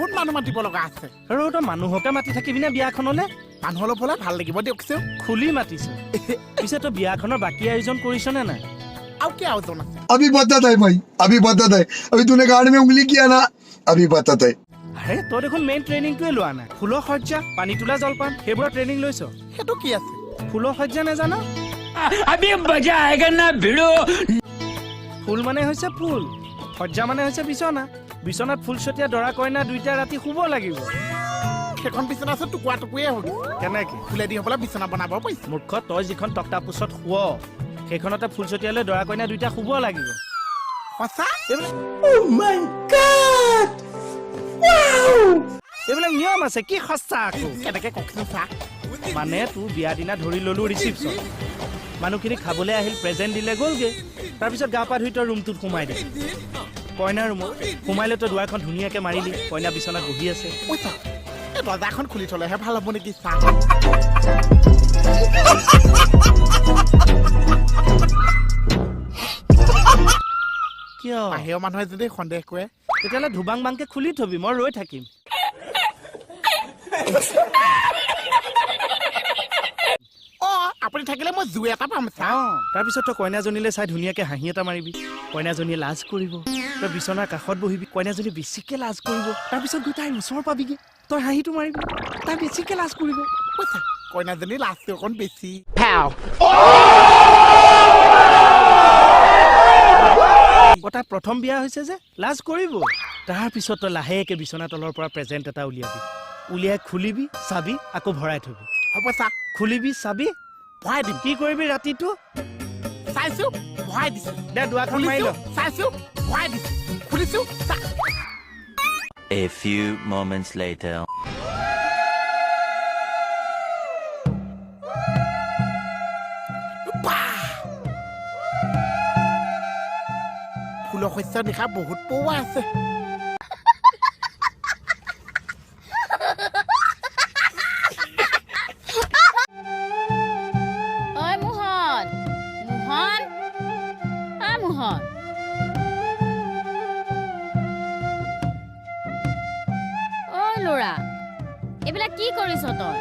বহুত মানুহ মাতিব লগা আছে আৰু তই মানুহকে মাতি থাকিবি নে বিয়াখনলে মানুহ অলপ হলে ভাল লাগিব দিয়কচোন খুলি মাতিছে পিছে তই বিয়াখনৰ বাকী আয়োজন কৰিছ নে নাই আৰু কি আয়োজন আছে अभी बताता है भाई अभी बताता है अभी तूने गाड़ी में उंगली किया ना अभी बताता है আৰে তই দেখোন মেইন ট্ৰেইনিংটোৱে লোৱা নাই ফুলৰ সজ্জা পানী তোলা জলপান সেইবোৰৰ ট্ৰেইনিং লৈছ সেইটো কি আছে ফুলৰ সজ্জা নেজান अभी मजा आएगा ना भिड़ो ফুল মানে হৈছে ফুল সজ্জা মানে হৈছে বিচনা বিচনাত ফুল ছটিয়া দৰা কইনা দুইটা ৰাতি শুব লাগিব সেইখন বিচনা আছে টুকুৰা টুকুৰিয়ে হ'ল কেনেকে ফুলেদি হ'বলৈ বিচনা বনাব পাৰিছে মূৰ্খ তই যিখন তক্তা পোছত শুৱ সেইখনতে ফুল ছটিয়ালৈ দৰা কইনা দুইটা শুব লাগিব সঁচা এইবিলাক নিয়ম আছে কি সঁচা আকৌ কেনেকে কওকচোন চা মানে তোৰ বিয়া দিনা ধৰি ললো ৰিচিপশ্যন মানুহখিনি খাবলৈ আহিল প্ৰেজেণ্ট দিলে গ'লগে তাৰপিছত গা পা ধুই তই ৰুমটোত সোমাই দে কইনা ৰুমত সোমাইলৈ তই দুৱাৰখন ধুনীয়াকৈ মাৰিলি কইনা বিচনাত বহি আছে পইচা এই দৰ্জাখন খুলি থলেহে ভাল হ'ব নেকি চা কিয় বাহিৰৰ মানুহে যদি সন্দেহ কৰে তেতিয়াহ'লে ধুবাং বাংকে খুলি থবি মই ৰৈ থাকিম আপুনি থাকিলে মই জুই এটা পাম চা তাৰপিছত তই কইনাজনীলৈ চাই ধুনীয়াকৈ হাঁহি এটা মাৰিবি কইনাজনীয়ে লাজ কৰিব তই বিচনাৰ কাষত বহিবি কইনাজনী বেছিকৈ লাজ কৰিব তাৰপিছত গৈ তাইৰ ওচৰ পাবিগৈ তই হাঁহিটো মাৰিবি তাই বেছিকৈ লাজ কৰিব পইচা কইনাজনী লাজটো অকণ বেছি তাই প্ৰথম বিয়া হৈছে যে লাজ কৰিব তাৰপিছত তই লাহেকৈ বিচনা তলৰ পৰা প্ৰেজেণ্ট এটা উলিয়াবি উলিয়াই খুলিবি চাবি আকৌ ভৰাই থবি হ'ব চা খুলিবি চাবি ভৰাই দিম কি কৰিবি ৰাতিটো চাইছো ভৰাই দিছো দে দুৱাৰখন মাৰি ল চাইছো ভৰাই দিছো খুলিছো A few moments later. ফুলৰ শস্যৰ নিশা বহুত পৌৱা আছে ঐ মোহন মোহন মোহন ঐ ল'ৰা এইবিলাক কি কৰিছ তই